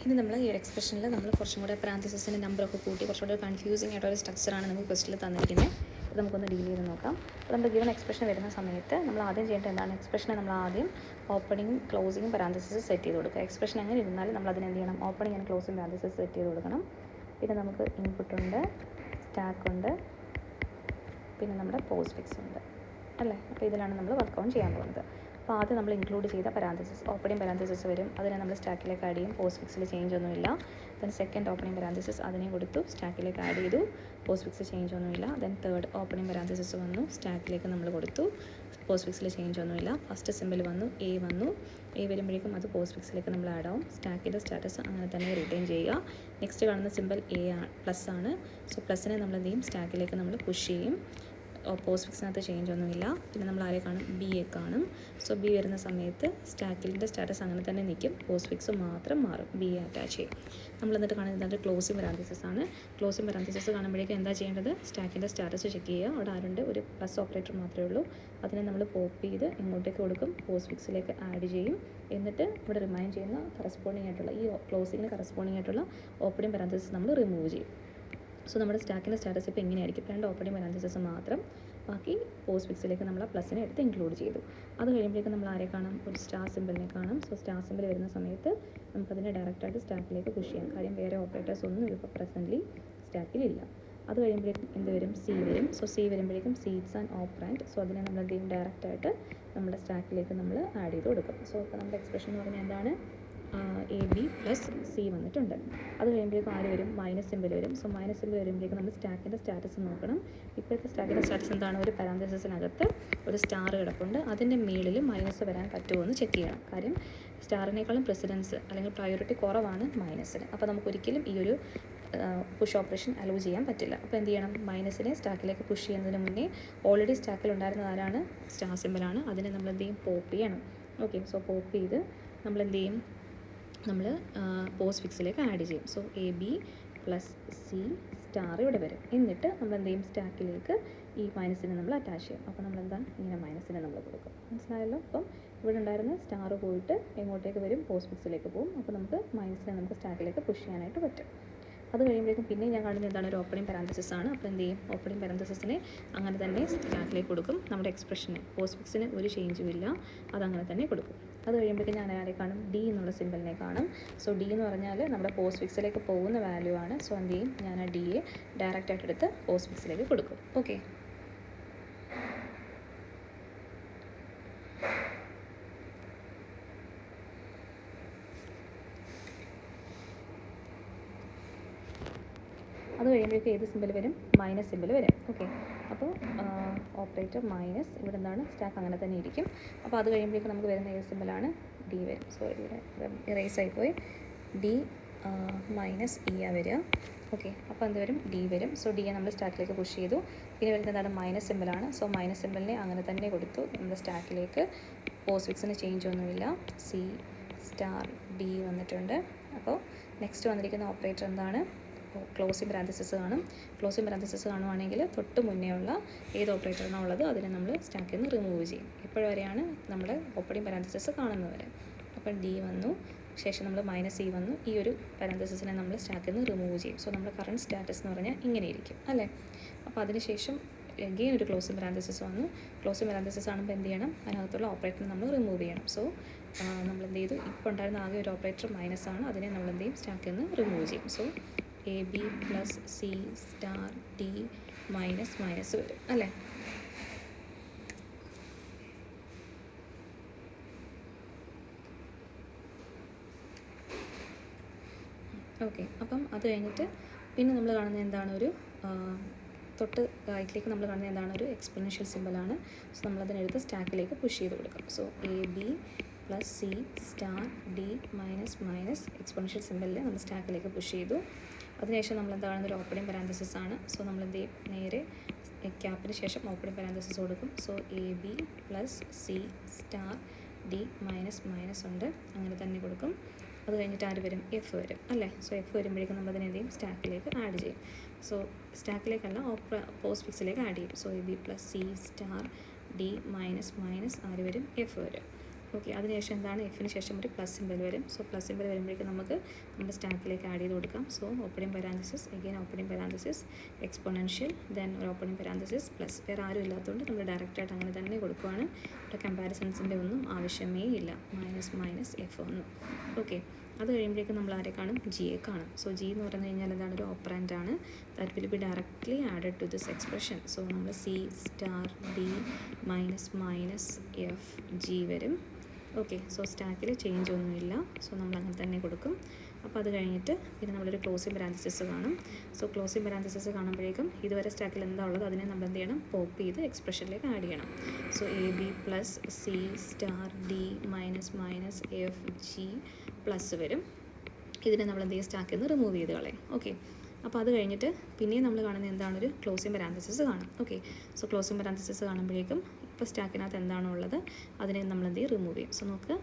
ഇനി നമ്മൾ ഈ ഒരു എക്സ്പ്രഷനിൽ നമ്മൾ കുറച്ചും കൂടെ പാരാന്തസിസിൻ്റെ നമ്പറൊക്കെ കൂട്ടി കുറച്ചുകൂടെ കൺഫ്യൂസിങ് ആയിട്ടൊരു സ്ട്രക്ചറാണ് നമുക്ക് ക്വസ്റ്റിൽ തന്നിരിക്കുന്നത്. അപ്പോൾ നമുക്കൊന്ന് ഡീൽ ചെയ്ത് നോക്കാം. അപ്പോൾ നമ്മൾ ഗിവൺ എക്സ്പ്രഷൻ വരുന്ന സമയത്ത് നമ്മൾ ആദ്യം ചെയ്യേണ്ടത് എന്താണ്? എക്സ്പ്രഷനെ നമ്മൾ ആദ്യം ഓപ്പണിംഗ് ക്ലോസിംഗ് പാരാന്തസിസ് സെറ്റ് ചെയ്ത് കൊടുക്കുക. എക്സ്പ്രഷൻ എങ്ങനെ ഇരുന്നാലും നമ്മൾ അതിന് എന്ത് ചെയ്യണം? Opening and closing parenthesis set ചെയ്ത് കൊടുക്കണം. പിന്നെ നമുക്ക് ഇൻപുട്ടുണ്ട്, സ്റ്റാക്കുണ്ട്, പിന്നെ നമ്മുടെ പോസ്റ്റ് ഫിക്സ് ഉണ്ട് അല്ലേ. അപ്പോൾ ഇതിലാണ് നമ്മൾ വർക്ക് ഓൺ ചെയ്യാൻ പോകുന്നത്. അപ്പോൾ ആദ്യം നമ്മൾ ഇൻക്ലൂഡ് ചെയ്ത പാരാന്തസിസ് ഓപ്പണിംഗ് പാരാന്തസിസ് വരും, അതിനെ നമ്മൾ സ്റ്റാക്കിലേക്ക് ആഡ് ചെയ്യും. പോസ്റ്റ് ഫിക്സിൽ ചേഞ്ച് ഒന്നുമില്ല. ദെൻ സെക്കൻഡ് ഓപ്പണിംഗ് പാരാന്തസിസ് അതിനെയും കൊടുത്തു, സ്റ്റാക്കിലേക്ക് ആഡ് ചെയ്തു, പോസ്റ്റ് ഫിക്സ് ചേഞ്ച് ഒന്നുമില്ല. ദെൻ തേർഡ് ഓപ്പണിംഗ് പാരാന്തസിസ് വന്നു, സ്റ്റാക്കിലേക്ക് നമ്മൾ കൊടുത്തു, പോസ്റ്റ് ഫിക്സിൽ ചേഞ്ച് ഒന്നുമില്ല. ഫസ്റ്റ് സിമ്പിൾ വന്നു, എ വന്നു, എ വരുമ്പോഴേക്കും അത് പോസ്റ്റ് ഫിക്സിലേക്ക് നമ്മൾ ആഡ് ആവും. സ്റ്റാക്കിൻ്റെ സ്റ്റാറ്റസ് അങ്ങനെ തന്നെ റിട്ടേൺ ചെയ്യുക. നെക്സ്റ്റ് കാണുന്ന സിമ്പിൾ എ പ്ലസ് ആണ്. സോ പ്ലസിനെ നമ്മൾ എന്ത് ചെയ്യും? സ്റ്റാക്കിലേക്ക് നമ്മൾ പുഷ് ചെയ്യും. പോസ്റ്റ് ഫിക്സിനകത്ത് ചേഞ്ച് ഒന്നുമില്ല. പിന്നെ നമ്മൾ ആരെ കാണും? ബി എ കാണും. സോ ബി വരുന്ന സമയത്ത് സ്റ്റാക്കിൻ്റെ സ്റ്റാറ്റസ് അങ്ങനെ തന്നെ നിൽക്കും, പോസ്റ്റ് ഫിക്സ് മാത്രം മാറും, ബി എ അറ്റാച്ച് ചെയ്യും. നമ്മൾ എന്നിട്ട് കാണുന്നത് ക്ലോസിംഗ് പാരാന്തസിസ് ആണ്. ക്ലോസിംഗ് പാരാന്തസിസ് കാണുമ്പോഴേക്കും എന്താ ചെയ്യേണ്ടത്? സ്റ്റാക്കിൻ്റെ സ്റ്റാറ്റസ് ചെക്ക് ചെയ്യുക. അവിടെ ആരുണ്ട്? ഒരു പ്ലസ് ഓപ്പറേറ്റർ മാത്രമേ ഉള്ളൂ. അതിനെ നമ്മൾ പോപ്പ് ചെയ്ത് ഇങ്ങോട്ടേക്ക് കൊടുക്കും, പോസ്റ്റ് ഫിക്സിലേക്ക് ആഡ് ചെയ്യും. എന്നിട്ട് ഇവിടെ റിമൈൻഡ് ചെയ്യുന്ന കറസ്പോണ്ടിങ് ആയിട്ടുള്ള ഈ ക്ലോസിങ്ങിന് കറസ്പോണ്ടിങ് ആയിട്ടുള്ള ഓപ്പണിംഗ് പാരാന്തസിസ് നമ്മൾ റിമൂവ് ചെയ്യും. സോ നമ്മുടെ സ്റ്റാക്കിൻ്റെ സ്റ്റാറ്റസ് ഇപ്പോൾ എങ്ങനെയായിരിക്കും? രണ്ട് ഓപ്പണിംഗ് പാരാന്തസിസ് മാത്രം, ബാക്കി പോസ്റ്റ് ഫിക്സിലേക്ക് നമ്മൾ പ്ലസിനെ എടുത്ത് ഇൻക്ലൂഡ് ചെയ്തു. അത് കഴിയുമ്പോഴേക്കും നമ്മൾ ആരെ കാണാം? ഒരു സ്റ്റാർ സിമ്പിളിനെ കാണാം. സോ സ്റ്റാർ സിമ്പിൾ വരുന്ന സമയത്ത് നമുക്കതിനെ ഡയറക്റ്റായിട്ട് സ്റ്റാക്കിലേക്ക് പുഷ് ചെയ്യാം. കാര്യം വേറെ ഓപ്പറേറ്റേഴ്സ് ഒന്നും ഇപ്പോൾ പ്രസൻ്റ്ലി സ്റ്റാക്കിലില്ല. അത് കഴിയുമ്പോഴേക്കും എന്ത് വരും? സി വരും. സോ സി വരുമ്പോഴേക്കും സീഡ്സ് ആൻഡ് ഓപ്പറാൻഡ്. സോ അതിനെ നമ്മൾ എന്ത് ചെയ്യും? ഡയറക്റ്റായിട്ട് നമ്മുടെ സ്റ്റാക്കിലേക്ക് നമ്മൾ ആഡ് ചെയ്ത് കൊടുക്കും. സോ ഇപ്പോൾ നമ്മുടെ എക്സ്പ്രഷൻ എന്ന് പറഞ്ഞാൽ എന്താണ്? എ ബി പ്ലസ് സി വന്നിട്ടുണ്ട്. അത് കഴിയുമ്പോഴേക്കും ആര് വരും? മൈനസ് സിമ്പിൾ വരും. സോ മൈനസ് സിമ്പിൾ വരുമ്പോഴേക്കും നമ്മൾ സ്റ്റാക്കിൻ്റെ സ്റ്റാറ്റസ് നോക്കണം. ഇപ്പോഴത്തെ സ്റ്റാക്കിൻ്റെ സ്റ്റാറ്റസ് എന്താണ്? ഒരു പാരാന്തസിസിനകത്ത് ഒരു സ്റ്റാർ കിടപ്പുണ്ട്, അതിൻ്റെ മേളിൽ മൈനസ് വരാൻ പറ്റുമോ എന്ന് ചെക്ക് ചെയ്യണം. കാര്യം സ്റ്റാറിനേക്കാളും പ്രസിഡൻസ് അല്ലെങ്കിൽ പ്രയോറിറ്റി കുറവാണ് മൈനസിന്. അപ്പോൾ നമുക്കൊരിക്കലും ഈ ഒരു പുഷ് ഓപ്പറേഷൻ അലോ ചെയ്യാൻ പറ്റില്ല. അപ്പോൾ എന്ത് ചെയ്യണം? മൈനസിനെ സ്റ്റാക്കിലേക്ക് പുഷ് ചെയ്യുന്നതിന് മുന്നേ ഓൾറെഡി സ്റ്റാക്കിൽ ഉണ്ടായിരുന്ന ആരാണ്? സ്റ്റാർ സിമ്പിളാണ്. അതിനെ നമ്മൾ എന്ത് ചെയ്യും? പോപ്പ് ചെയ്യണം. ഓക്കെ, സോ പോപ്പ് ചെയ്ത് നമ്മൾ എന്ത് ചെയ്യും? നമ്മൾ പോസ്റ്റ് ഫിക്സിലേക്ക് ആഡ് ചെയ്യും. So a b plus c star ഇവിടെ വരും. എന്നിട്ട് നമ്മൾ എന്ത് ചെയ്യും? സ്റ്റാക്കിലേക്ക് ഈ മൈനസിനെ നമ്മൾ അറ്റാച്ച് ചെയ്യും. അപ്പോൾ നമ്മളെന്താ? ഇങ്ങനെ മൈനസിനെ നമ്മൾ കൊടുക്കും. മനസ്സിലായല്ലോ? അപ്പം ഇവിടെ ഉണ്ടായിരുന്ന സ്റ്റാർ പോയിട്ട് എങ്ങോട്ടേക്ക് വരും? പോസ്റ്റ് ഫിക്സിലേക്ക് പോകും. അപ്പോൾ നമുക്ക് മൈനസിനെ നമുക്ക് സ്റ്റാക്കിലേക്ക് പുഷ് ചെയ്യാനായിട്ട് പറ്റും. അത് കഴിയുമ്പോഴേക്കും പിന്നെ ഞാൻ കാണുന്നത് എന്താണ്? ഒരു ഓപ്പണിംഗ് പാരാന്തസിസ് ആണ്. അപ്പോൾ എന്ത് ചെയ്യും? ഓപ്പണിംഗ് പാരാന്തസിസിനെ അങ്ങനെ തന്നെ സ്റ്റാക്കിലേക്ക് കൊടുക്കും. നമ്മുടെ എക്സ്പ്രഷന് പോസ്റ്റ് ഫിക്സിന് ഒരു ചേഞ്ചും ഇല്ല, അതങ്ങനെ തന്നെ കൊടുക്കും. അത് കഴിയുമ്പോഴേക്കും ഞാൻ ആരെ കാണും? ഡി എന്നുള്ള സിമ്പിളിനെ കാണും. സോ ഡി എന്ന് പറഞ്ഞാൽ നമ്മുടെ പോസ്റ്റ് ഫിക്സിലേക്ക് പോകുന്ന വാല്യൂ ആണ്. സോ എന്ത് ചെയ്യും? ഞാൻ ആ ഡിയെ ഡയറക്റ്റായിട്ട് എടുത്ത് പോസ്റ്റ് ഫിക്സിലേക്ക് കൊടുക്കും. ഓക്കെ, അത് കഴിയുമ്പോഴേക്കും ഏത് സിമ്പിൾ വരും? മൈനസ് സിമ്പിൾ വരും. ഓക്കെ, അപ്പോൾ ഓപ്പറേറ്റർ മൈനസ്, ഇവിടെ എന്താണ്? സ്റ്റാക്ക് അങ്ങനെ തന്നെ ഇരിക്കും. അപ്പോൾ അത് കഴിയുമ്പോഴേക്കും നമുക്ക് വരുന്ന ഏത് സിമ്പിളാണ്? ഡി വരും. സോ ഇവിടെ ഇറേസ് ആയിപ്പോയി. ഡി മൈനസ് ഇ ആ വരിക. ഓക്കെ, അപ്പോൾ എന്ത് വരും? ഡി വരും. സോ ഡിയെ നമ്മൾ സ്റ്റാക്കിലേക്ക് പുഷ് ചെയ്തു. പിന്നെ വരുന്നത് എന്താണ്? മൈനസ് സിമ്പിളാണ്. സോ മൈനസ് സിമ്പിളിനെ അങ്ങനെ തന്നെ കൊടുത്തു നമ്മുടെ സ്റ്റാക്കിലേക്ക്. പോസ്റ്റ് ഫിക്സിന് ചേഞ്ച് ഒന്നുമില്ല. സി സ്റ്റാർ ഡി വന്നിട്ടുണ്ട്. അപ്പോൾ നെക്സ്റ്റ് വന്നിരിക്കുന്ന ഓപ്പറേറ്റർ എന്താണ്? ക്ലോസിംഗ് പാരാന്തസിസ് കാണും. ക്ലോസിംഗ് പാരാന്തസിസ് കാണുവാണെങ്കിൽ തൊട്ട് മുന്നേ ഉള്ള ഏത് ഓപ്പറേറ്ററാണോ ഉള്ളത് അതിനെ നമ്മൾ സ്റ്റാക്കിൽ നിന്ന് റിമൂവ് ചെയ്യും. എപ്പോഴുവരെയാണ് നമ്മുടെ ഓപ്പണിംഗ് പാരാന്തസിസ് കാണുന്നത് വരെ. അപ്പോൾ ഡി വന്നു, ശേഷം നമ്മൾ മൈനസ് ഇ വന്നു. ഈ ഒരു പാരാന്തസിസിനെ നമ്മൾ സ്റ്റാക്കിൽ നിന്ന് റിമൂവ് ചെയ്യും. സോ നമ്മുടെ കറണ്ട് സ്റ്റാറ്റസ് എന്ന് പറഞ്ഞാൽ ഇങ്ങനെ ഇരിക്കും അല്ലേ. അപ്പോൾ അതിനുശേഷം എഗെയിൻ ഒരു ക്ലോസിംഗ് പാരാന്തസിസ് വന്നു. ക്ലോസിംഗ് പാരാന്തസിസ് ആകുമ്പോൾ എന്ത് ചെയ്യണം? അതിനകത്തുള്ള ഓപ്പറേറ്റർ നമ്മൾ റിമൂവ് ചെയ്യണം. സോ നമ്മൾ എന്ത് ചെയ്തു? ഇപ്പോൾ ഉണ്ടായിരുന്ന ആകെ ഒരു ഓപ്പറേറ്റർ മൈനസ് ആണ്, അതിനെ നമ്മൾ എന്ത് ചെയ്യും? സ്റ്റാക്കിൽ നിന്ന് റിമൂവ് ചെയ്യും. So a b plus c star d minus minus വരും അല്ലേ. ഓക്കെ, അപ്പം അത് കഴിഞ്ഞിട്ട് പിന്നെ നമ്മൾ കാണുന്നത് എന്താണ്? ഒരു തൊട്ട് റൈറ്റിലേക്ക് നമ്മൾ കാണുന്നത് എന്താണ്? ഒരു എക്സ്പൊണൻഷ്യൽ സിമ്പിളാണ്. സോ നമ്മളതിനെടുത്ത് സ്റ്റാക്കിലേക്ക് പുഷ് ചെയ്ത് കൊടുക്കും. So a b plus c star d minus minus exponential സിമ്പിളിൽ നമ്മൾ സ്റ്റാക്കിലേക്ക് പുഷ് ചെയ്തു. അതിനുശേഷം നമ്മൾ എന്താ കാണുന്നത്? ഒരു ഓപ്പണിംഗ് പാരാന്തസിസ് ആണ്. സോ നമ്മൾ എന്ത് ചെയ്യും? നേരെ ക്യാപ്പിന് ശേഷം ഓപ്പണിംഗ് പാരാന്തസിസ് കൊടുക്കും. So a b plus c star d minus minus ഉണ്ട്, അങ്ങനെ തന്നെ കൊടുക്കും. അത് കഴിഞ്ഞിട്ട് ആര് വരും? എഫ് വരും അല്ലേ. സോ എഫ് വരുമ്പോഴേക്കും നമ്മൾ അതിനെ എന്ത് ചെയ്യും? സ്റ്റാക്കിലേക്ക് ആഡ് ചെയ്യും. സോ സ്റ്റാക്കിലേക്കല്ല, പോസ്റ്റ് ഫിക്സിലേക്ക് ആഡ് ചെയ്യും. So a b plus c star d minus minus ആര് വരും? എഫ് വരും. ഓക്കെ, അതിനുശേഷം എന്താണ്, എഫിന് ശേഷം ഒരു പ്ലസ് സിമ്പൽ വരും. സോ പ്ലസ് സിമ്പൽ വരുമ്പോഴേക്കും നമുക്ക് നമ്മുടെ സ്റ്റാക്കിലേക്ക് ആഡ് ചെയ്ത് കൊടുക്കാം. So opening parenthesis, again opening parenthesis, exponential, then ഒരു ഓപ്പണിംഗ് പാരാന്തസിസ് പ്ലസ്. വേറെ ആരും ഇല്ലാത്തതുകൊണ്ട് നമ്മൾ ഡയറക്റ്റായിട്ട് അങ്ങനെ തന്നെ കൊടുക്കുകയാണ്. ഇവിടെ കമ്പാരിസൺസിൻ്റെ ഒന്നും ആവശ്യമേ ഇല്ല. മൈനസ് എഫ് ഒന്നും. ഓക്കെ, അത് കഴിയുമ്പോഴേക്കും നമ്മൾ ആരെ കാണും, ജിയെ കാണും. സോ ജി എന്ന് പറഞ്ഞു കഴിഞ്ഞാൽ എന്താണ്, ഒരു ഓപ്പറൻ്റ് ആണ്. That will be directly added to this expression. So നമ്മൾ c star d minus f g വരും. ഓക്കെ, സോ സ്റ്റാക്കിൽ ചേഞ്ച് ഒന്നുമില്ല. സോ നമ്മൾ അങ്ങനെ തന്നെ കൊടുക്കും. അപ്പോൾ അത് കഴിഞ്ഞിട്ട് പിന്നെ നമ്മളൊരു ക്ലോസിംഗ് പാരാന്തസിസ് കാണും. സോ ക്ലോസിംഗ് പാരാന്തസിസ് കാണുമ്പോഴേക്കും ഇതുവരെ സ്റ്റാക്കിൽ എന്താ ഉള്ളത് അതിനെ നമ്മൾ എന്ത് ചെയ്യണം, പോപ്പ് ചെയ്ത് എക്സ്പ്രഷനിലേക്ക് ആഡ് ചെയ്യണം. So a b plus c star d minus f G plus വരും. ഇതിനെ നമ്മൾ എന്ത് ചെയ്യും, സ്റ്റാക്കിൽ നിന്ന് റിമൂവ് ചെയ്ത് കളയും. ഓക്കെ, അപ്പോൾ അത് കഴിഞ്ഞിട്ട് പിന്നെയും നമ്മൾ കാണുന്നത് എന്താണ്, ഒരു ക്ലോസിംഗ് പാരാന്തസിസ് കാണും. ഓക്കെ, സോ ക്ലോസിംഗ് പാരാന്തസിസ് കാണുമ്പോഴേക്കും ഇപ്പോൾ സ്റ്റാക്കിനകത്ത് എന്താണോ ഉള്ളത് അതിനെ നമ്മൾ എന്ത് ചെയ്യും, റിമൂവ് ചെയ്യും. സോ നമുക്ക്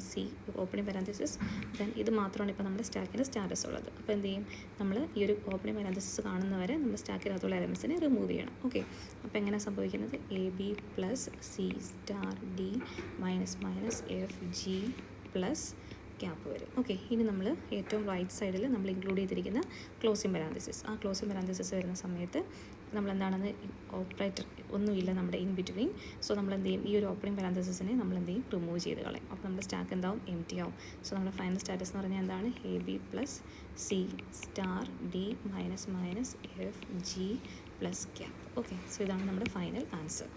സി ഓപ്പണിംഗ് പാരാന്തസിസ്, ദെൻ ഇത് മാത്രമാണ് ഇപ്പോൾ നമ്മുടെ സ്റ്റാക്കിൻ്റെ സ്റ്റാറ്റസ് ഉള്ളത്. അപ്പോൾ എന്ത് ചെയ്യും, നമ്മൾ ഈ ഒരു ഓപ്പണിംഗ് പാരാന്തസിസ് കാണുന്നവരെ നമ്മൾ സ്റ്റാക്കിനകത്തുള്ള എലമെൻസിനെ റിമൂവ് ചെയ്യണം. ഓക്കെ, അപ്പോൾ എങ്ങനെയാണ് സംഭവിക്കുന്നത്, A b plus c star d minus f G plus cap വരും. ഓക്കെ, ഇനി നമ്മൾ ഏറ്റവും റൈറ്റ് സൈഡിൽ നമ്മൾ ഇൻക്ലൂഡ് ചെയ്തിരിക്കുന്ന ക്ലോസിംഗ് പാരാന്തസിസ്, ആ ക്ലോസിംഗ് പാരാന്തസിസ് വരുന്ന സമയത്ത് നമ്മൾ എന്താണെന്ന് ഓപ്പറേറ്റർ ഒന്നുമില്ല നമ്മുടെ ഇൻ ബിറ്റ്വീൻ. സോ നമ്മൾ എന്ത് ചെയ്യും, ഈ ഒരു ഓപ്പണിംഗ് പാരാന്തസിസിനെ നമ്മൾ എന്ത് ചെയ്യും, റിമൂവ് ചെയ്ത് കളയും. അപ്പോൾ നമ്മുടെ സ്റ്റാക്ക് എന്താവും, എം ടി ആവും. സോ നമ്മുടെ ഫൈനൽ സ്റ്റാറ്റസ് എന്ന് പറഞ്ഞാൽ എന്താണ്, A b plus c star d minus f G plus cap. Okay, so ഇതാണ് നമ്മുടെ ഫൈനൽ ആൻസർ.